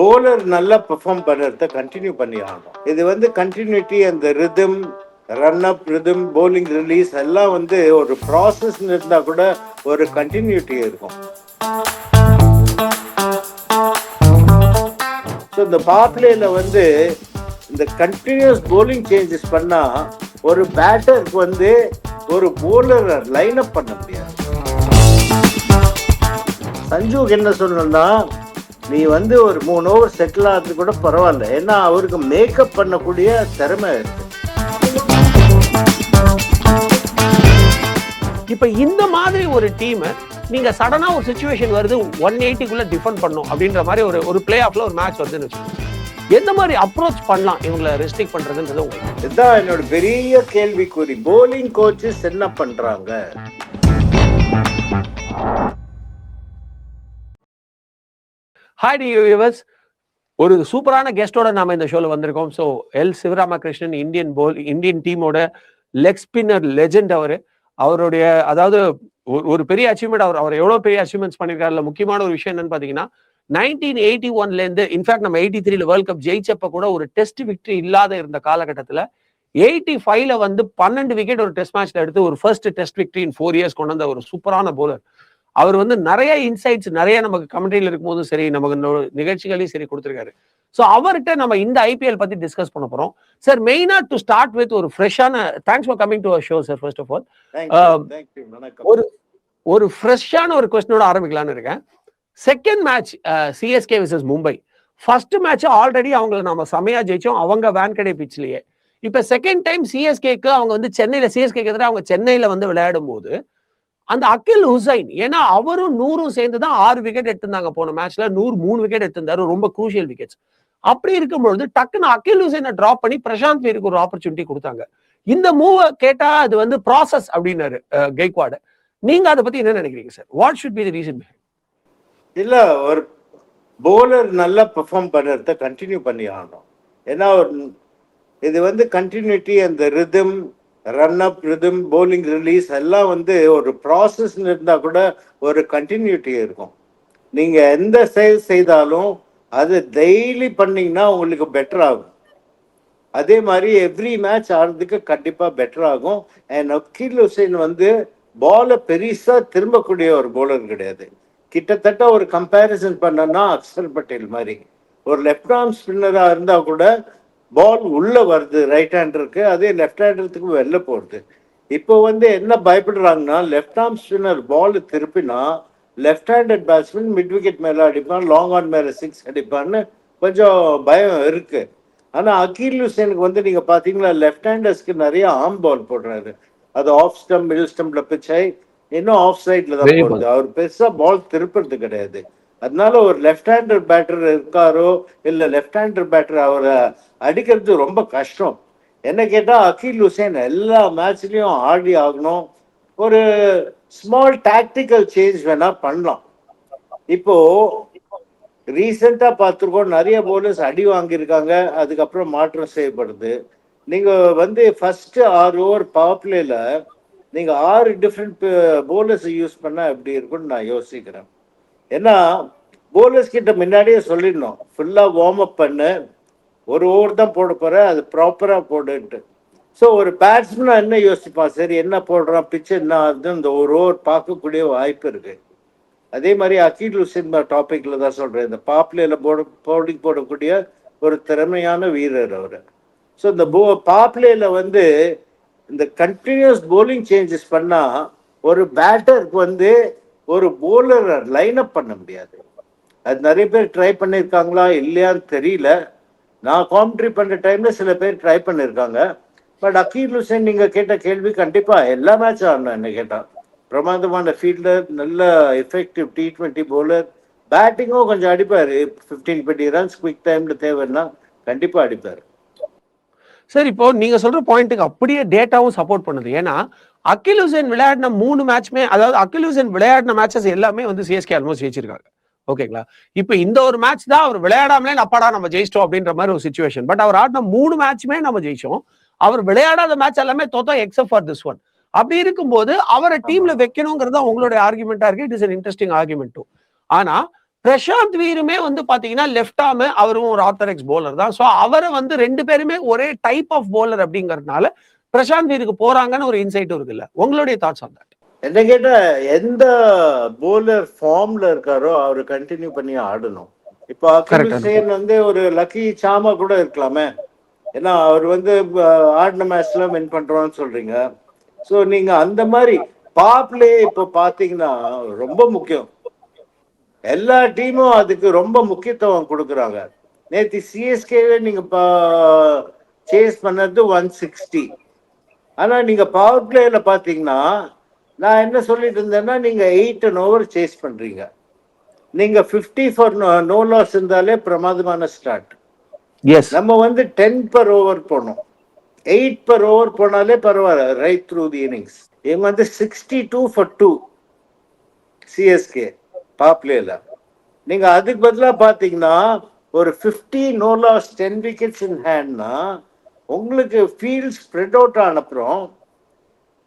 Bowler நல்லா perform பண்ணுறத continue பண்ணி ஆகணும். இது வந்து கண்டினியூட்டி, அந்த rhythm, run up rhythm, bowling release எல்லாம் வந்து ஒரு ப்ராசஸ் இருந்தா கூட ஒரு கண்டினியூட்டி இருக்கும். ஸோ இந்த பாப்லேல வந்து இந்த கண்டினியூஸ் போலிங் சேஞ்சஸ் பண்ணா ஒரு பேட்டருக்கு வந்து ஒரு போலரை லைன் அப் பண்ண முடியாது. சஞ்சுக்கு என்ன சொல்லணும்னா, நீ வந்து ஒரு 3 ஓவர் செட்டில் ஆகிறது கூட பரவாயில்ல, ஏன்னா அவருக்கு மேக்கப் பண்ணக்கூடிய திறமை இருக்கு. இப்ப இந்த மாதிரி ஒரு டீம் நீங்க சடனா ஒரு சிச்சுவேஷன் வருது 180க்குள்ள டிஃபெண்ட் பண்ணும் அப்படின்ற மாதிரி ஒரு பிளே ஆஃப்ல ஒரு மேட்ச் வருதுன்னு வச்சுக்கோங்க, எந்த மாதிரி அப்ரோச் பண்ணலாம் இவங்களை ரெஸ்ட்ரிக்ட் பண்றதுன்றது உங்களுக்கு? இதுதான் என்னோட பெரிய கேள்விக்குறி. போலிங் கோச்சஸ் என்ன பண்றாங்க? ஹாய் வியூவர்ஸ், ஒரு சூப்பரான கெஸ்டோட நாம இந்த ஷோல வந்திருக்கோம். ஸோ எல் சிவராமகிருஷ்ணன், இந்தியன் டீமோட லெக் ஸ்பின்னர் லெஜெண்ட். அவருடைய அதாவது ஒரு பெரிய அச்சீவ்மெண்ட், அவர் எவ்வளவு பெரிய அச்சீவ்மெண்ட்ஸ் பண்ணிருக்காருல முக்கியமான ஒரு விஷயம் என்னன்னு பாத்தீங்கன்னா, 1981ல இருந்து இன்ஃபேக்ட் நம்ம 83ல வேர்ல்ட் கப் ஜெயிச்சப்ப கூட ஒரு டெஸ்ட் விக்டரி இல்லாத இருந்த காலகட்டத்துல 85ல வந்து 12 விக்கெட் ஒரு டெஸ்ட் மேட்ச்ல எடுத்து ஒரு ஃபர்ஸ்ட் டெஸ்ட் விக்டரி இன் 4 இயர்ஸ் கொண்டு வந்த ஒரு சூப்பரான போலர். அவர் வந்து நிறைய இன்சைட்ஸ் நிறைய நமக்கு கமெண்ட்ரியில் இருக்கும்போதும் சரி, நமக்கு நிகழ்ச்சிகளையும் சரி கொடுத்துருக்காரு. ஸோ அவர்கிட்ட நம்ம இந்த ஐபிஎல் பத்தி டிஸ்கஸ் பண்ண போறோம். சார், மெயினா டு ஸ்டார்ட் வித் ஒரு ஃப்ரெஷ்ஷான, thanks for coming to our show sir. First of all ஒரு ஃப்ரெஷ்ஷான ஒரு கொஸ்டினோட ஆரம்பிக்கலாம்னு இருக்கேன். Second match CSK versus Mumbai. First match already அவங்களை நம்ம செமையா ஜெயிச்சோம், அவங்க வான்கடே பிச்லயே. இப்ப செகண்ட் டைம் சிஎஸ்கேக்கு அவங்க வந்து சென்னையில, சிஎஸ்கேக்கு எதிராக அவங்க சென்னையில வந்து விளையாடும் போது அந்த அகில் ஹுசைன், ஏன்னா அவரும் 100ம் சேர்ந்துதான் 6 விக்கெட் எடுத்திருந்தாங்க போன மேட்ச்ல. 100 3 விக்கெட் எடுத்திருந்தாரு, ரொம்ப குரூஷியல் விக்கெட்ஸ். அப்படி இருக்கும்பொழுது டக்குன்னு அகில் ஹுசைனை டிராப் பண்ணி பிரசாந்த் வீருக்கு ஒரு ஆப்பர்ச்சுனிட்டி கொடுத்தாங்க. இந்த மூவ் கேட்டா அது வந்து ப்ராசஸ் அப்படின்னாரு கெய்க்வாட். நீங்க அதை பத்தி என்ன நினைக்கிறீங்க sir? What should be the reason? இல்ல, ஒரு போலர் நல்லா பெர்ஃபார்ம் பண்ணுறத கண்டினியூ பண்ணி ஆகணும். ஏன்னா இது வந்து கண்டினியூட்டி, அந்த rhythm, run up rhythm, bowling release எல்லாம் வந்து ஒரு ப்ராசஸ் இருந்தா கூட ஒரு கண்டினியூட்டி இருக்கும். நீங்க எந்த செயல் செய்தாலும் அது டெய்லி பண்ணீங்கன்னா உங்களுக்கு பெட்டர் ஆகும். அதே மாதிரி எவ்ரி மேட்ச் ஆடுறதுக்கு கண்டிப்பா பெட்டர் ஆகும். அண்ட் அகில் ஹுசைன் வந்து பாலை பெருசா திரும்பக்கூடிய ஒரு போலர் கிடையாது. கிட்டத்தட்ட ஒரு கம்பேரிசன் பண்ணனா அக்ஷர் பட்டேல் மாதிரி ஒரு லெஃப்ட் ஆர்ம் ஸ்பின்னரா இருந்தா கூட பால் உள்ள வருது ரைட் ஹேண்டருக்கு, அதே லெஃப்ட் ஹேண்டருக்கு வெளில போடுது. இப்போ வந்து என்ன பயப்படுறாங்கன்னா, லெஃப்ட் ஆர்ம் ஸ்பின்னர் பால் திருப்பினா left handed batsman mid wicket மேல அடிப்பான், லாங் ஆன் மேல 6 அடிப்பான்னு கொஞ்சம் பயம் இருக்கு. ஆனா அகில் ஹுசைனுக்கு வந்து நீங்க பாத்தீங்கன்னா லெஃப்ட் ஹேண்டர்ஸ்க்கு நிறைய ஆர்ம் பால் போடுறாரு. அது ஆஃப் ஸ்டம்ப், மிடில் ஸ்டம்ப்ல பிச்சை, இன்னும் ஆஃப் சைட்ல தான் போடுது. அவர் பெருசா பால் திருப்புறது கிடையாது. அதனால ஒரு லெஃப்ட் ஹேண்டர் பேட்டர் இருக்காரோ இல்ல லெஃப்ட் ஹேண்டர் பேட்டர் அவரை அடிக்கிறது ரொம்ப கஷ்டம். என்ன கேட்டா அகில் ஹுசைன் எல்லா மேட்ச்லயும் ஆடி ஆகணும். ஒரு ஸ்மால் டாக்டிக்கல் சேஞ்ச் வேணா பண்ணலாம். இப்போ ரீசெண்டா பார்த்துருக்கோம், நிறைய போலர்ஸ் அடி வாங்கியிருக்காங்க, அதுக்கப்புறம் மாற்றம் செய்யப்படுது. நீங்க வந்து ஃபர்ஸ்ட் 6 ஓவர் பவர் பிளேல நீங்க 6 டிஃப்ரெண்ட் போலர்ஸ் யூஸ் பண்ணா எப்படி இருக்கும்னு நான் யோசிக்கிறேன். ஏன்னா போலர்ஸ் கிட்ட முன்னாடியே சொல்லிடணும், ஃபுல்லா வார்ம் அப் பண்ணு, ஒரு ஓவர் தான் போட போற, அது ப்ராப்பரா போடுன்ட்டு. ஸோ ஒரு பேட்ஸ்மேன் என்ன யோசிப்பான், சரி என்ன போடுறான், பிச்சு என்ன ஆகுது, இந்த ஒரு ஓவர் பார்க்கக்கூடிய வாய்ப்பு இருக்கு. அதே மாதிரி அகில் ஹுசைன் டாபிக்ல தான் சொல்றேன், இந்த பாப்லேல போர்டிங் போடக்கூடிய ஒரு திறமையான வீரர் அவர். ஸோ இந்த பாப்லேல வந்து இந்த கண்டினியூஸ் போலிங் சேஞ்சஸ் பண்ணா ஒரு பேட்டருக்கு வந்து ஒரு போலரை லைன் அப் பண்ண முடியாது. அது நிறைய பேர் ட்ரை பண்ணியிருக்காங்களா இல்லையான்னு தெரியல. நான் காமெண்ட்ரி பண்ற டைம்ல சில பேர் ட்ரை பண்ணியிருக்காங்க. பட் அகில் ஹுசைன் நீங்க கேட்ட கேள்வி கண்டிப்பா எல்லா மேட்சும் ஆடணும். என்ன கேட்டா பிரமாதமான ஃபீல்டர், நல்ல எஃபெக்டிவ் T20 போலர், பேட்டிங்கும் கொஞ்சம் அடிப்பாரு. 15-20 ரன்ஸ் குவிக் டைம்ல தேவைன்னா கண்டிப்பா அடிப்பாரு. சார், இப்போ நீங்க சொல்ற பாயிண்ட்டுக்கு அப்படியே டேட்டாவும் சப்போர்ட் பண்ணுது. ஏன்னா அகில் ஹுசைன் விளையாடின 3 மேட்ச்மே, அதாவது அகில் ஹுசைன் விளையாடின மேட்சஸ் எல்லாமே வந்து சிஎஸ்கே ஆல்மோஸ்ட் ஜெயிச்சிருக்காங்க. ஓகேங்களா? இப்ப இந்த ஒரு மேட்ச் தான் அவர் விளையாடாமலே அப்பாடா நம்ம ஜெயிச்சிட்டோம் அப்படின்ற மாதிரி ஒரு சிச்சுவேஷன். பட் அவர் ஆடின 3 மேட்ச்மே நம்ம ஜெயிச்சோம். அவர் விளையாடாத மேட்ச் எல்லாமே தோத்தோம் எக்ஸப்ட் ஃபார் திஸ் ஒன். அப்படி இருக்கும்போது அவரை டீம்ல வைக்கணுங்கிறது உங்களுடைய ஆர்குமெண்டா இருக்கு. It is an interesting argument too. ஆனா பிரசாந்த் வீருமே வந்து பாத்தீங்கன்னா லெஃப்ட் ஆர்ம், அவரும் ஒரு ஆர்த்தடாக்ஸ் bowler தான். சோ அவரை வந்து 2 பேருமே ஒரே டைப் ஆஃப் bowler அப்படிங்கறதுனால பிரசாந்த் வீருக்கு போறாங்கன்னு ஒரு இன்சைட் இருக்குல்ல. உங்களுடைய தாட்ஸ் ஆன் தட்? என்ன கேட்டா எந்த போலர் ஃபார்ம்ல இருக்காரோ அவரு கண்டினியூ பண்ணி ஆடணும். இப்போ அகில் கரெக்ட். ஹுசேன் வந்து ஒரு லக்கி சாமா கூட இருக்கலாமே. ஏன்னா அவர் வந்து ஆடின மேட்ச்ல வின் பண்றோம்னு சொல்றீங்க. ஸோ நீங்க அந்த மாதிரி பாப்லே இப்போ பாத்தீங்கன்னா ரொம்ப முக்கியம். எல்லா டீமும் அதுக்கு ரொம்ப முக்கியத்துவம் கொடுக்குறாங்க. நேற்று சிஎஸ்கேவே நீங்க சேஸ் பண்ணது 160. ஆனா நீங்க பவர் பிளேல பாத்தீங்கன்னா நான் என்ன சொல்லிட்டு இருந்தேன்னா நீங்க 8 ஓவர் சேஸ் பண்றீங்க. நீங்க 50 ஃபார் நோ லாஸ் இருந்தாலே பிரமாதமான ஸ்டார்ட். எஸ். நம்ம வந்து 10 per ஓவர் போனோம். 8 per ஓவர் போனாலே பரவாயில்ல, ரைட் த்ரூ தி இன்னிங்ஸ். இவங்க வந்து 62 for 2 சிஎஸ்கே பாப்லேல. நீங்க அதுக்கு பதிலாக பாத்தீங்கன்னா ஒரு 50 நோ லாஸ் 10 விக்கெட்ஸ் இன் ஹேண்ட்னா உங்களுக்கு ஃபீல்ட் ஸ்ப்ரெட் அவுட் ஆனப்புறம்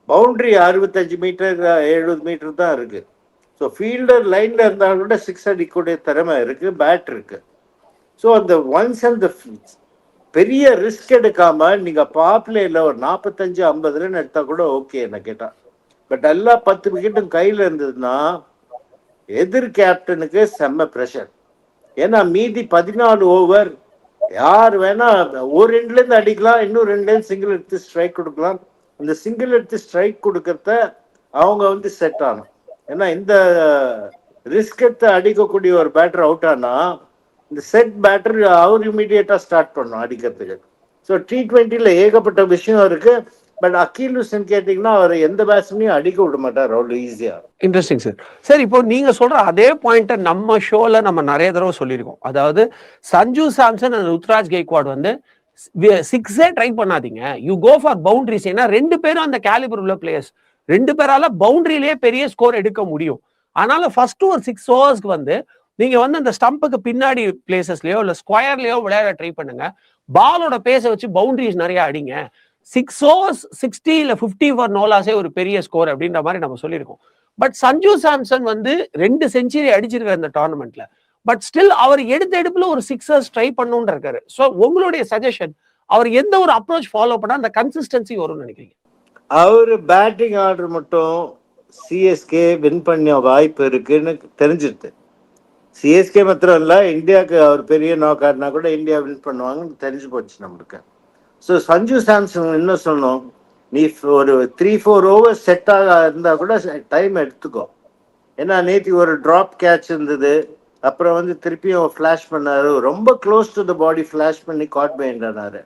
பவுண்டரி 65 மீட்டர் 70 மீட்டர் தான் இருக்கு. ஸோ ஃபீல்டர் லைன்ல இருந்தாலும் கூட 6 அடிக்கக்கூடிய திறமை இருக்கு, பேட் இருக்கு. ஸோ அந்த ஒன்ஸ் அந்த பெரிய ரிஸ்க் எடுக்காம நீங்க பாப்லேல ஒரு 45-50 ரன் எடுத்தா கூட ஓகே என்ன கேட்டா. பட் எல்லா 10 விக்கெட்டும் கையில இருந்ததுன்னா எதிர் கேப்டனுக்கு செம்ம ப்ரெஷர். ஏன்னா மீதி 14 ஓவர் யார் வேணா ஒரு 2ல இருந்து அடிக்கலாம், இன்னும் 2ல இருந்து சிங்கிள் எடுத்து ஸ்ட்ரைக் கொடுக்கலாம். இந்த சிங்கிள் எடுத்து ஸ்ட்ரைக் கொடுக்கறத அவங்க வந்து செட் ஆகணும். ஏன்னா இந்த ரிஸ்க் எடுத்து அடிக்கக்கூடிய ஒரு பேட்டர் அவுட் ஆனா இந்த செட் பேட்டர் அவர் இமீடியட்டா ஸ்டார்ட் பண்ணும் அடிக்கிறதுக்கு. ஸோ T20ல ஏகப்பட்ட விஷயம் இருக்கு. பட் அகில் ஹுசேன் கேட்டீங்கன்னா அவர் எந்த பேட்ஸ்மேனையும் அடிக்க விட மாட்டார் அவ்வளோ ஈஸியா. Interesting sir. சார் இப்போ நீங்க சொல்ற அதே பாயிண்ட நம்ம ஷோல நம்ம நிறைய தடவை சொல்லியிருக்கோம். அதாவது சஞ்சு சாம்சன் அண்ட் ருத்ராஜ் கெய்க்வாட் வந்து சிக்ஸே ட்ரை பண்ணாதீங்க, யூ கோ ஃபார் பவுண்டரிஸ். ஏன்னா 2 பேரும் அந்த கேலிபர் உள்ள பிளேயர்ஸ். 2 பேரால பவுண்டரியிலேயே பெரிய ஸ்கோர் எடுக்க முடியும். அதனால ஃபர்ஸ்ட் ஒரு 6 ஓவர்ஸ்க்கு வந்து நீங்க வந்து அந்த ஸ்டம்புக்கு பின்னாடி பிளேசஸ்லயோ இல்ல ஸ்கொயர்லயோ விளையாட ட்ரை பண்ணுங்க. பாலோட பேச வச்சு பவுண்டரிஸ் நிறைய அடிங்க. 6 ஓவர்ஸ் 60 இல்ல 50 ஃபார் நோலாஸே ஒரு பெரிய ஸ்கோர் அப்படின்ற மாதிரி நம்ம சொல்லியிருக்கோம். பட் சஞ்சு சாம்சன் வந்து 2 செஞ்சுரி அடிச்சிருக்காரு இந்த டோர்னமெண்ட்ல. பட் ஸ்டில் அவர் எடுப்புல ஒரு 6ers ட்ரை பண்ணுன்னு இருக்காரு. ஸோ உங்களுடைய சஜஷன், அவர் எந்த ஒரு அப்ரோச் ஃபாலோ பண்ணா அந்த கன்சிஸ்டன்சி வரும்னு நினைக்கிறீங்க? அவரு பேட்டிங் ஆர்டர் மட்டும் சிஎஸ்கே வின் பண்ண வாய்ப்பு இருக்குன்னு தெரிஞ்சிருது. சிஎஸ்கே மாத்திரம் இல்ல, இந்தியாவுக்கு அவர் பெரிய நாக் ஆடினா கூட இந்தியா வின் பண்ணுவாங்கன்னு தெரிஞ்சு போச்சு நம்மளுக்கு. ஸோ சஞ்சு சாம்சன் என்ன சொல்லணும், நீ ஒரு 3-4 ஓவர் செட் ஆக இருந்தா கூட டைம் எடுத்துக்கோ. ஏன்னா நேற்று ஒரு டிராப் கேட்ச் இருந்தது, அப்புறம் வந்து திருப்பியும் ஃபிளாஷ் பண்ணாரு, ரொம்ப close to the body flash பண்ணி காட் பைண்டானாரு.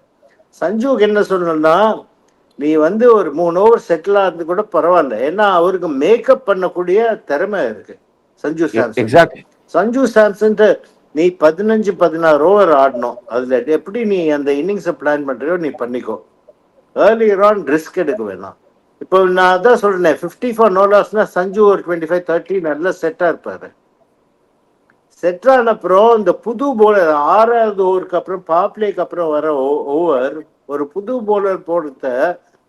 சஞ்சுக்கு என்ன சொல்லணும்னா நீ வந்து ஒரு 3 ஓவர் செட்டில் ஆகிறது கூட பரவாயில்ல. ஏன்னா அவருக்கு மேக்கப் பண்ணக்கூடிய திறமை இருக்கு சஞ்சு சாம்சன். எக்ஸாக்ட்லி. சஞ்சு சாம்சன் நீ 15-16 ஓவர் ஆடணும். அதுல எப்படி நீ அந்த இன்னிங்ஸை பிளான் பண்றியோ நீ பண்ணிக்கோ. ஏர்லியர் ஆன் ரிஸ்க் எடுக்க வேணாம். இப்போ நான் அதான் சொல்றேன், 50 ஃபார் நோ லாஸ்னா சஞ்சு ஒரு 25-30 நல்லா செட்டா இருப்பாரு. செட் ஆன அப்புறம் இந்த புது போலர் 6வது ஓவருக்கு அப்புறம் பாப்லேக்கு அப்புறம் வர ஓவர் ஒரு புது போலர் போடுறத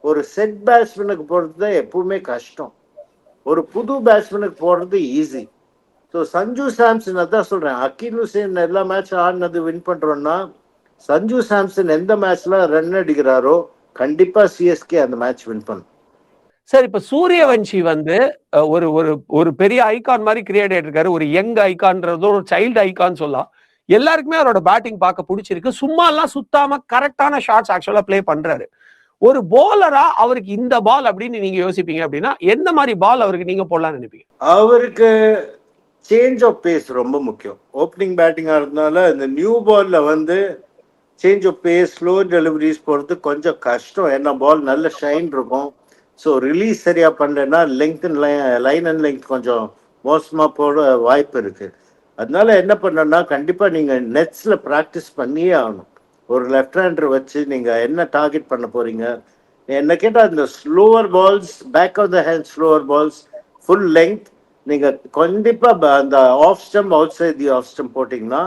ஒரு செட் பேட்ஸ்மேனுக்கு போடுறது எப்பவுமே கஷ்டம், ஒரு புது பேட்ஸ்மேனுக்கு போடுறது ஈஸி. ஸோ சஞ்சு சாம்சன் அதான் சொல்றேன், அகில் ஹுசேன் எல்லா மேட்ச் ஆடினது வின் பண்றோம்னா சஞ்சு சாம்சன் எந்த மேட்ச்ல ரன் அடிக்கிறாரோ கண்டிப்பா சிஎஸ்கே அந்த மேட்ச் வின் பண்ணும். சார் இப்ப சூரியவன்ஷி வந்து ஒரு ஒரு ஒரு பெரிய ஐகான் மாதிரி கிரியேட் ஆயிருக்காரு. ஒரு யங் ஐகான்றது ஒரு சைல்டு ஐகான் சொல்லலாம். எல்லாருக்குமே அவரோட பேட்டிங் பார்க்க பிடிச்சிருக்கு. சும்மா எல்லாம் சுத்தாம கரெக்டான ஷாட்ஸ் ஆக்சுவலா பிளே பண்றாரு. ஒரு போலரா அவருக்கு இந்த பால் அப்படின்னு நீங்க யோசிப்பீங்க அப்படின்னா எந்த மாதிரி பால் அவருக்கு நீங்க போடலாம்னு நினைப்பீங்க? அவருக்கு சேஞ்ச் ஆஃப் பேஸ் ரொம்ப முக்கியம். ஓப்பனிங் பேட்டிங்கா இருந்தனால இந்த நியூ பால்ல வந்து change of pace slow deliveries போகிறது கொஞ்சம் கஷ்டம். ஏன்னா பால் நல்ல ஷைன் இருக்கும். ஸோ ரிலீஸ் சரியா பண்ணலன்னா லெங்க் லைன் அண்ட் லெங்க் கொஞ்சம் மோசமாக போட வாய்ப்பு இருக்கு. அதனால என்ன பண்ணணும்னா கண்டிப்பாக நீங்கள் நெட்ஸில் ப்ராக்டிஸ் பண்ணியே ஆகணும். ஒரு லெஃப்ட் ஹேண்டர் வச்சு நீங்கள் என்ன டார்கெட் பண்ண போறீங்க. என்ன கேட்டால் இந்த slower balls, back of the hand slower balls, full length நீங்கள் கண்டிப்பாக அந்த off stump outside the off stump போட்டிங்கன்னா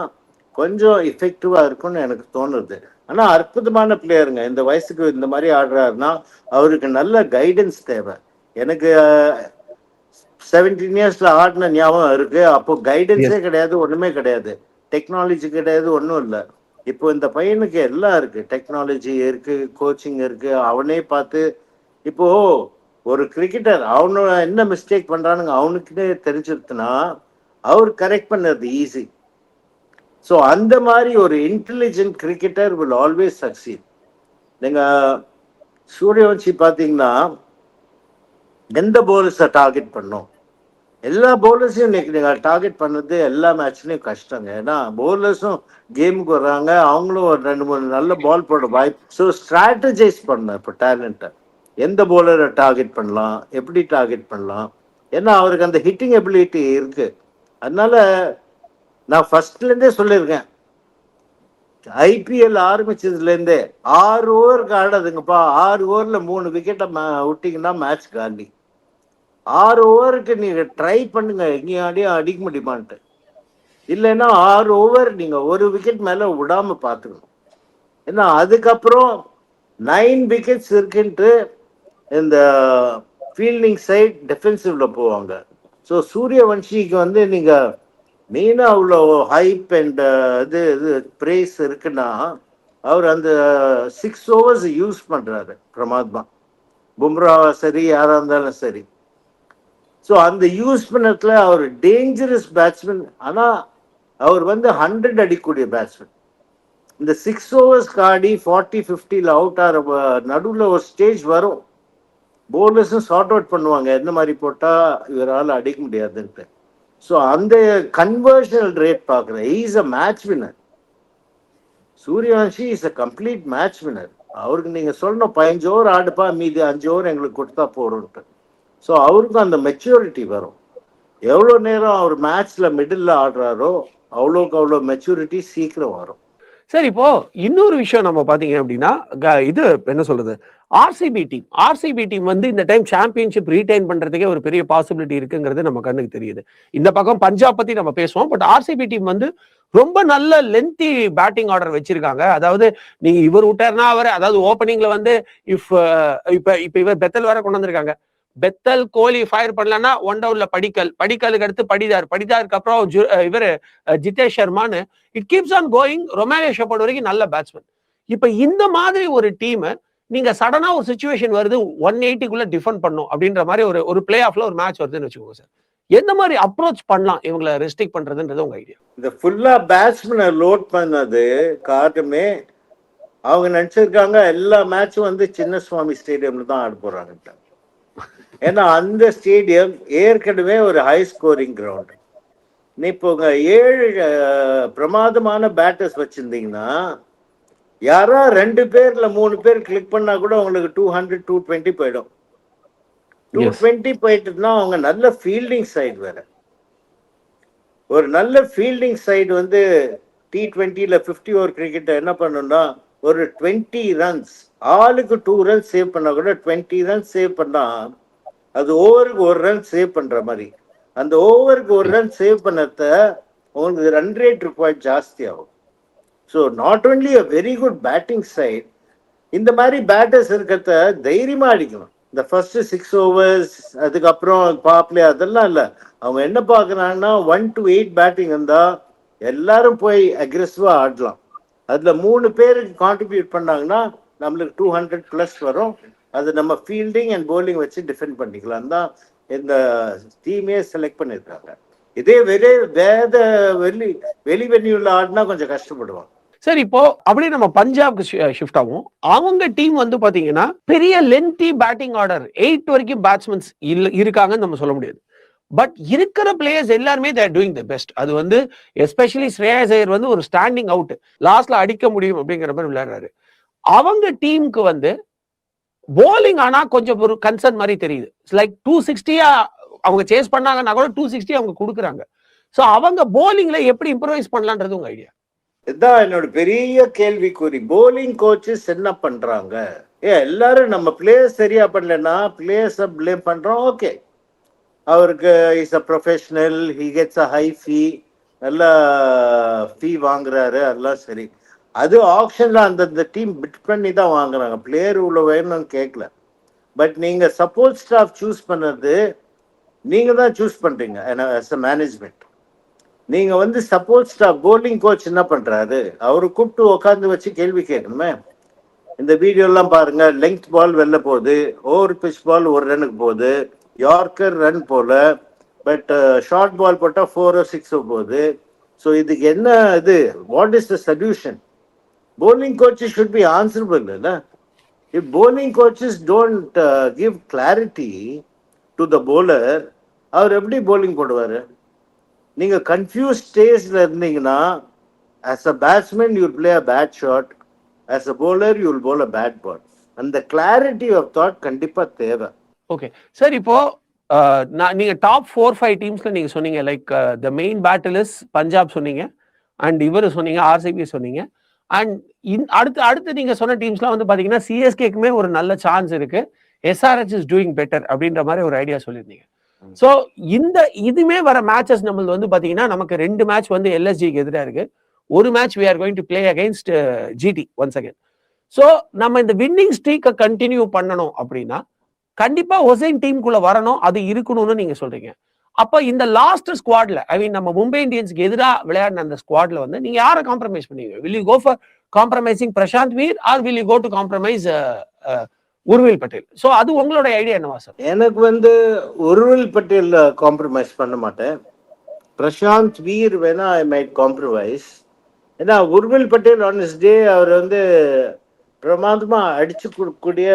கொஞ்சம் எஃபெக்டிவா இருக்கும்னு எனக்கு தோணுது. ஆனா அற்புதமான பிளேயருங்க. இந்த வயசுக்கு இந்த மாதிரி ஆடுறாருன்னா அவருக்கு நல்ல கைடன்ஸ் தேவை. எனக்கு 17 இயர்ஸ்ல ஆடின ஞாபகம் இருக்கு. அப்போ Yes. கைடன்ஸே கிடையாது, ஒண்ணுமே கிடையாது, டெக்னாலஜி கிடையாது, ஒன்றும் இல்லை. இப்போ இந்த பையனுக்கு எல்லாம் இருக்கு, டெக்னாலஜி இருக்கு, கோச்சிங் இருக்கு, அவனே பார்த்து இப்போ ஒரு கிரிக்கெட்டர் அவனோட என்ன மிஸ்டேக் பண்றானுங்க அவனுக்குன்னே தெரிஞ்சிருச்சுன்னா அவர் கரெக்ட் பண்ணது ஈஸி. ஸோ அந்த மாதிரி ஒரு intelligent cricketer will always succeed. நீங்க சூரியவன்ஷி பார்த்தீங்கன்னா எந்த போலர்ஸை டார்கெட் பண்ணும், எல்லா பவுலர்ஸையும் இன்னைக்கு நீங்கள் டார்கெட் பண்ணது எல்லா மேட்ச்லையும் கஷ்டங்க. ஏன்னா பவுலர்ஸும் கேமுக்கு வர்றாங்க, அவங்களும் ஒரு 2-3 நல்ல பால் போட வாய்ப்பு. ஸோ ஸ்ட்ராட்டஜைஸ் பண்ண இப்போ டேலண்ட்டை எந்த பவுலரை டார்கெட் பண்ணலாம், எப்படி டார்கெட் பண்ணலாம், ஏன்னா அவருக்கு அந்த ஹிட்டிங் எபிலிட்டி இருக்கு. அதனால நான் ஃபர்ஸ்ட்லேருந்தே சொல்லியிருக்கேன், ஐபிஎல் ஆரம்பிச்சதுலேருந்தே 6 ஓவருக்கு ஆடாதுங்கப்பா, 6 ஓவரில் 3 விக்கெட்டை விட்டிங்கன்னா மேட்ச் காலி. 6 ஓவருக்கு நீங்க ட்ரை பண்ணுங்க, எங்கேயும் அடிக்க முடியுமான்ட்டு. இல்லைன்னா 6 ஓவர் நீங்க ஒரு விக்கெட் மேல விடாம பார்த்துக்கணும். ஏன்னா அதுக்கப்புறம் 9 விக்கெட்ஸ் இருக்குன்ட்டு இந்த ஃபீல்டிங் சைட் டிஃபென்சிவ்ல போவாங்க. ஸோ சூரியவன்ஷிக்கு வந்து நீங்க மெயினா அவ்வளோ ஹைப் அண்ட் இது இது பிரேஸ் இருக்குன்னா அவர் அந்த 6 ஓவர்ஸ் யூஸ் பண்றாரு பிரமாதமா. பும்ரா சரி, யாரா இருந்தாலும் சரி. ஸோ அந்த யூஸ் பண்ணத்துல அவர் டேஞ்சரஸ் பேட்ஸ்மேன். ஆனால் அவர் வந்து 100 அடிக்கக்கூடிய பேட்ஸ்மேன். இந்த 6 ஓவர்ஸ்க்கு ஆடி 40-50 அவுட் ஆகிற நடுவில் ஒரு ஸ்டேஜ் வரும், போலர்ஸும் சார்ட் அவுட் பண்ணுவாங்க, எந்த மாதிரி போட்டால் இவரால் அடிக்க முடியாதுன்ட்டு. ஸோ அந்த கன்வர்ஷனல் ரேட் பார்க்குறேன். Is a match winner. Suryavanshi is a complete match winner. அவருக்கு நீங்கள் சொல்லணும் 15 ஓவர் ஆடுப்பா, மீதி 5 ஓவர் எங்களுக்கு கொடுத்தா போறோன்ட்டு. ஸோ அவருக்கும் அந்த மெச்சூரிட்டி வரும். எவ்வளோ நேரம் அவர் மேட்ச்ல மிடில் ஆடுறாரோ அவ்வளோக்கு அவ்வளோ மெச்சூரிட்டி சீக்கிரம் வரும். சரி, இப்போ இன்னொரு விஷயம் நம்ம பாத்தீங்க அப்படின்னா இது என்ன சொல்றது, ஆர்சிபி டீம் வந்து இந்த டைம் சாம்பியன்ஷிப் ரீடைன் பண்றதுக்கே ஒரு பெரிய பாசிபிலிட்டி இருக்குங்கிறது நம்ம கண்ணுக்கு தெரியுது. இந்த பக்கம் பஞ்சாப் பத்தி நம்ம பேசுவோம், பட் ஆர்சிபி டீம் வந்து ரொம்ப நல்ல லென்த்தி பேட்டிங் ஆர்டர் வச்சிருக்காங்க. அதாவது நீங்க இவர் விட்டாருன்னா அவர், அதாவது ஓப்பனிங்ல வந்து இப்ப இவர் பெத்தல் வேற கொண்டு வந்திருக்காங்க. பெத்தல் கோலி ஃபயர் பண்ணலன்னா ஒன் டவுன்ல படிக்கலுக்கு அடுத்து படிதாருக்கு அப்புறம் இவர் ஜிதேஷ் சர்மான்னு it keeps on going. Romario Shepherd வரைக்கும் நல்ல பேட்ஸ்மேன். இப்ப இந்த மாதிரி ஒரு டீம் நீங்க சடனா ஒரு சிச்சுவேஷன் வருது 180க்குள்ள டிஃபெண்ட் பண்ணும் அப்படின்ற மாதிரி ஒரு பிளே ஆஃப்ல ஒரு மேட்ச் வருதுன்னு வச்சுக்கோங்க சார், எந்த மாதிரி அப்ரோச் பண்ணலாம் இவங்களை ரெஸ்ட்ரிக்ட் பண்றதுன்றது உங்க ஐடியா? இந்த ஃபுல்லா பேட்ஸ்மேனை லோட் பண்ணது காரணமே அவங்க நினைச்சிருக்காங்க எல்லா மேட்சும் வந்து சின்னசுவாமி ஸ்டேடியம்ல தான் ஆட போறாங்க. ஏன்னா அந்த ஸ்டேடியம் ஏற்கனவே ஒரு ஹை ஸ்கோரிங் கிரவுண்ட். இப்போ 7 பிரமாதமான பேட்டர்ஸ் வச்சிருந்தீங்கன்னா யாரா 2 பேர்ல 3 பேர் கிளிக் பண்ணா கூட உங்களுக்கு 200-220 போயிடும். 220 போயிட்டுனா அவங்க நல்ல ஃபீல்டிங் சைடு வேற. ஒரு நல்ல ஃபீல்டிங் சைடு வந்து T20ல 50 ஓவர் கிரிக்கெட் என்ன பண்ணணும்னா ஒரு 20 ரன்ஸ், ஆளுக்கு 2 ரன்ஸ் சேவ் பண்ணா கூட 20 ரன்ஸ் சேவ் பண்ணா அது ஓவருக்கு 1 ரன் சேவ் பண்ற மாதிரி. அந்த ஓவருக்கு 1 ரன் சேவ் பண்ணத உங்களுக்கு ரன் ரேட் ரிக்வயர்ட் ஜாஸ்தி ஆகும். So not only a very good batting side, இந்த மாதிரி பேட்டர்ஸ் இருக்கிறத தைரியமா அடிக்கணும். இந்த ஃபர்ஸ்ட் 6 ஓவர்ஸ் அதுக்கப்புறம் பாப்லே அதெல்லாம் இல்லை. அவங்க என்ன பார்க்குறாங்கன்னா 1 to 8 பேட்டிங் இருந்தா எல்லாரும் போய் அக்ரெசிவா ஆடலாம். அதுல 3 பேருக்கு கான்ட்ரிபியூட் பண்ணாங்கன்னா நம்மளுக்கு 200+ வரும். அது நம்ம ஃபீல்டிங் அண்ட் போலிங் வச்சு டிஃபெண்ட் பண்ணிக்கலாம் தான் இந்த டீமே செலக்ட் பண்ணியிருக்காங்க. இதே வெளி வென்யூல ஆடினா கொஞ்சம் கஷ்டப்படுவாங்க. சரி, இப்போ அப்படியே நம்ம பஞ்சாப்க்கு ஷிஃப்ட் ஆகும். அவங்க டீம் வந்து பாத்தீங்கன்னா பெரிய லென்த்தி பேட்டிங் ஆர்டர் 8 வரைக்கும் பேட்ஸ்மேன்ஸ் இருக்காங்கன்னு நம்ம சொல்ல முடியாது. பட் இருக்கிற பிளேயர்ஸ் எல்லாருமே தேர் டூயிங் தி பெஸ்ட். அது வந்து எஸ்பெஷலி ஸ்ரேயாஸ் ஐயர் வந்து ஒரு ஸ்டாண்டிங் அவுட், லாஸ்ட்ல அடிக்க முடியும் அப்படிங்கிற மாதிரி விளையாடுறாரு. அவங்க டீமுக்கு வந்து போலிங் ஆனா கொஞ்சம் ஒரு கன்சர்ன் மாதிரி தெரியுது. லைக் 260 அவங்க சேஸ் பண்ணாங்கன்னா கூட 260 அவங்க கொடுக்குறாங்க. ஸோ அவங்க போலிங்ல எப்படி இம்ப்ரூவைஸ் பண்ணலான்றது உங்க ஐடியா? இதுதான் என்னோட பெரிய கேள்விக்குறி. போலிங் கோச்சஸ் என்ன பண்றாங்க? எல்லாரும் நம்ம பிளேயர்ஸ் சரியா பண்ணலன்னா பிளேயர்ஸை பிளேம் பண்றோம். ஓகே, அவருக்கு is a professional, he gets a high fee, நல்ல ஃபீ வாங்குறாரு, அதெல்லாம் சரி. அது ஆப்ஷன்ல அந்தந்த டீம் பிட் பண்ணி தான் வாங்குறாங்க, பிளேயர் இவ்வளோ வேணும்னு கேட்கல. பட் நீங்க சப்போர்ட் ஸ்டாஃப் சூஸ் பண்ணது நீங்க தான் சூஸ் பண்றீங்க as a மேனேஜ்மெண்ட். நீங்க வந்து சப்போர்ட் ஸ்டாஃப் bowling கோச் என்ன பண்றாரு, அவரு கூப்பிட்டு உட்காந்து வச்சு கேள்வி கேட்கணுமே. இந்த வீடியோ எல்லாம் பாருங்க, லெங்த் பால் வெளில போகுது, ஓவர் பிச் பால் ஒரு ரனுக்கு போகுது, யார்க்கர் ரன் போல, பட் ஷார்ட் பால் போட்டா 4 or 6 போகுது. ஸோ இதுக்கு என்ன இது, what is the solution? bowling coaches should be answerable, இல்ல? If bowling coaches don't give clarity to the bowler, அவர் எப்படி bowling போடுவாரு? நீங்க கன்ஃபியூஸ் ஸ்டேஜ்ல இருந்தீங்கன்னா, as a batsman you will play a bad shot, as a bowler you will bowl a bad ball. அந்த clarity of thought கண்டிப்பா தேவை. Okay sir, இப்போ நீங்க டாப் 4-5 டீம்ஸ்ல நீங்க சொன்னீங்க, like the main battle is Punjab சொன்னீங்க, அண்ட் இவர் சொன்னீங்க ஆர்சிபி சொன்னீங்க, அண்ட் அடுத்து நீங்க சொன்ன டீம்ஸ்லாம் வந்து பாத்தீங்கன்னா சிஎஸ்கேக்குமே ஒரு நல்ல சான்ஸ் இருக்கு, எஸ்ஆர்ஹெச் இஸ் டூயிங் பெட்டர் அப்படின்ற மாதிரி ஒரு ஐடியா சொல்லியிருந்தீங்க. ஸோ இதுமே வர மேட்சஸ் நம்மளது வந்து பாத்தீங்கன்னா நமக்கு 2 மேட்ச் வந்து எல்எஸ்ஜிக்கு எதிராக இருக்கு, ஒரு match we are going to play against GT once again. So நம்ம இந்த வின்னிங் ஸ்ட்ரீக்கை கண்டினியூ பண்ணணும் அப்படின்னா கண்டிப்பா ஹொசைன் டீமுக்குள்ள வரணும், அது இருக்கணும்னு நீங்க சொல்றீங்க. அப்ப இந்த லாஸ்ட் ஸ்குவாட்ல, ஐ மீன் நம்ம மும்பை இந்தியன்ஸ்க்கு எதிராக விளையாடின அந்த ஸ்குவாட்ல வந்து நீங்க யாரை காம்ப்ரமைஸ் பண்ணுவீங்க? Will you go for compromising Prashant Veer or will you go to compromise Urvil Patel? So அது உங்களோட ஐடியா என்னவா சார்? எனக்கு வந்து உர்வில் பட்டேல் காம்ப்ரமைஸ் பண்ண மாட்டேன். பிரசாந்த் வீர் வேணா ஐ மைட் காம்ப்ரமைஸ். ஏன்னா Urvil Patel on his day அவர் வந்து பிரமாதமா அடிச்சு கொடுக்கக்கூடிய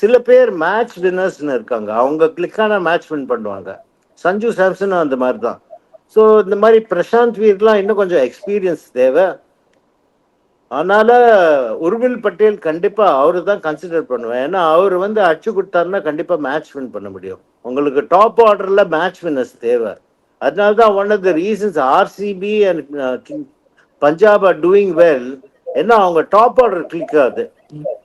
சில பேர் மேட்ச் வின்னர்ஸ்னு இருக்காங்க, அவங்க கிளிக்கான மேட்ச் வின் பண்ணுவாங்க. சஞ்சு சாம்சனும் அந்த மாதிரி தான். ஸோ இந்த மாதிரி பிரசாந்த் வீர்லாம் இன்னும் கொஞ்சம் எக்ஸ்பீரியன்ஸ் தேவை. அதனால உர்வில் பட்டேல் கண்டிப்பா அவரு தான் கன்சிடர் பண்ணுவேன். ஏன்னா அவர் வந்து அடிச்சு கொடுத்தாருன்னா கண்டிப்பா மேட்ச் வின் பண்ண முடியும். உங்களுக்கு டாப் ஆர்டர்ல மேட்ச் வின்னர்ஸ் தேவை. அதனால தான் one of the reasons RCB and Punjab are doing well. ஏன்னா அவங்க டாப் ஆர்டர் கிளிக் ஆகுது.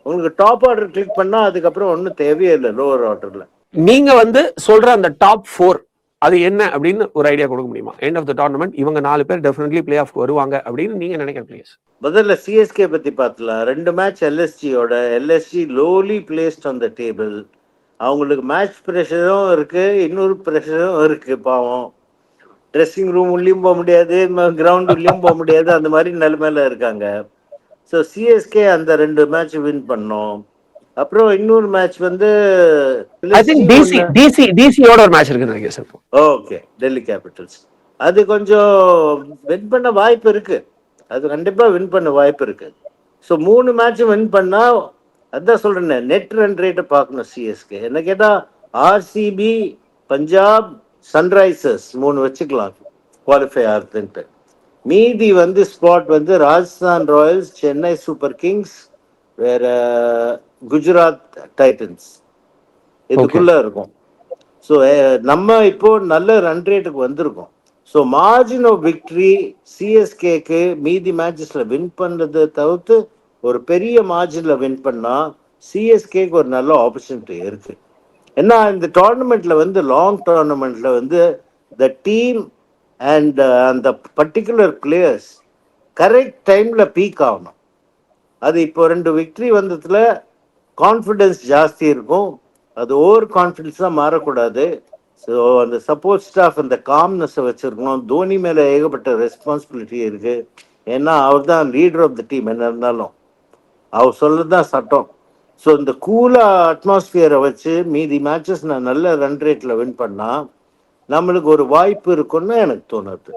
உங்களுக்கு டாப் ஆர்டர் கிளிக் பண்ணா அதுக்கப்புறம் ஒன்றும் தேவையே இல்லை லோவர் ஆர்டர்ல. நீங்க வந்து சொல்ற அந்த டாப் 4 அது என்ன அப்படின்னு ஒரு ஐடியா கொடுக்க முடியுமா? எண்ட் ஆஃப் த டோர்னமெண்ட் இவங்க 4 பேர் டெஃபினெட்லி பிளே ஆஃப் வருவாங்க அப்படின்னு நீங்க நினைக்கிற பிளேயர்ஸ். முதல்ல சிஎஸ்கே பத்தி பார்த்துலாம். 2 மேட்ச் எல்எஸ்ஜியோட, LSG lowly placed on the table. அவங்களுக்கு மேட்ச் ப்ரெஷரும் இருக்கு, இன்னொரு ப்ரெஷரும் இருக்கு. பாவம், ட்ரெஸ்ஸிங் ரூம் உள்ளயும் போக முடியாது, கிரவுண்ட் உள்ளயும் போக முடியாது, அந்த மாதிரி நிலைமையில இருக்காங்க. ஸோ சிஎஸ்கே அந்த 2 மேட்ச் வின் பண்ணோம். அப்புறம் இன்னொரு மேட்ச் வந்து டிசியோட ஒரு மேட்ச் இருக்கு சார். Okay, Delhi Capitals. அது கொஞ்சம் வின் பண்ண வாய்ப்பு இருக்கு, அது கண்டிப்பா வின் பண்ண வாய்ப்பு இருக்கு. ஸோ 3 மேட்சும் வின் பண்ணா, அதான் சொல்றேன், நெட் ரன் ரேட்டை பார்க்கணும் சிஎஸ்கே. என்ன கேட்டா ஆர்சிபி, பஞ்சாப், சன்ரைசர்ஸ் 3 வச்சுக்கலாம் குவாலிஃபை ஆகுதுன்ட்டு. மீதி வந்து ஸ்பாட் வந்து Rajasthan Royals, Chennai super Kings, வேற குஜராத் டைட்டன்ஸ், இதுக்குள்ள இருக்கும். ஸோ நம்ம இப்போ நல்ல ரன் ரேட்டுக்கு வந்திருக்கோம். ஸோ மார்ஜின் ஆஃப் விக்டரி சிஎஸ்கேக்கு மீதி மேட்சஸ்ல வின் பண்றதை தவிர்த்து ஒரு பெரிய மார்ஜின்ல வின் பண்ணா சிஎஸ்கேக்கு ஒரு நல்ல ஆப்பர்ச்சுனிட்டி இருக்கு. ஏன்னா இந்த டோர்னமெண்ட்ல வந்து லாங் டோர்னமெண்ட்ல வந்து த டீம் அண்ட் அந்த பர்டிகுலர் பிளேயர்ஸ் கரெக்ட் டைம்ல பீக் ஆகணும். அது இப்போ 2 விக்டரி வந்ததுல கான்ஃபிடன்ஸ் ஜாஸ்தி இருக்கும். அது ஓவர் கான்ஃபிடன்ஸாக மாறக்கூடாது. ஸோ அந்த சப்போர்ட் ஸ்டாஃப் அந்த காம்னஸை வச்சிருக்கணும். தோனி மேலே ஏகப்பட்ட ரெஸ்பான்சிபிலிட்டி இருக்கு. ஏன்னா அவர் தான் லீடர் ஆஃப் த டீம். என்ன இருந்தாலும் அவர் சொல்லதான் சட்டம். ஸோ இந்த கூலா அட்மாஸ்பியரை வச்சு மீதி மேட்சஸ் நான் நல்ல ரன் ரேட்ல வின் பண்ணா நம்மளுக்கு ஒரு வாய்ப்பு இருக்குன்னு எனக்கு தோணுது.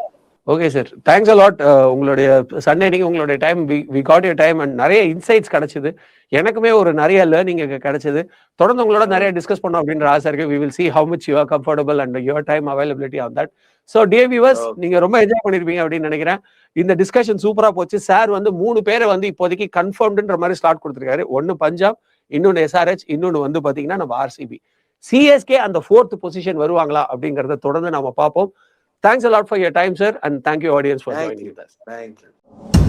Okay sir, thanks a lot. உங்களுடைய சண்டே நீங்க உங்களுடைய time we got your time and நிறைய இன்சைட்ஸ் கிடைச்சது. எனக்குமே ஒரு நிறைய லேர்னிங் கிடைச்சது. தொடர்ந்து உங்களோட நிறைய டிஸ்கஸ் பண்ணோம் அப்படின்ற ஆசை இருக்கு. We will see how much you are comfortable and your time availability on that. So dear viewers, நீங்க ரொம்ப என்ஜாய் பண்ணிருப்பீங்க அப்படின்னு நினைக்கிறேன். இந்த டிஸ்கஷன் சூப்பரா போச்சு. சார் வந்து 3 பேரை வந்து இப்போதைக்கு கன்ஃபர்ம்டுன்ற மாதிரி ஸ்லாட் கொடுத்துருக்காரு. ஒன்னு பஞ்சாப், இன்னொன்னு எஸ்ஆர்ஹெச், இன்னொன்னு வந்து பாத்தீங்கன்னா நம்ம ஆர்சிபி. சிஎஸ்கே அந்த 4th பொசிஷன் வருவாங்களா அப்படிங்கறத தொடர்ந்து நாம பார்ப்போம். Thanks a lot for your time, sir, and thank you, audience, for joining us. Thank you.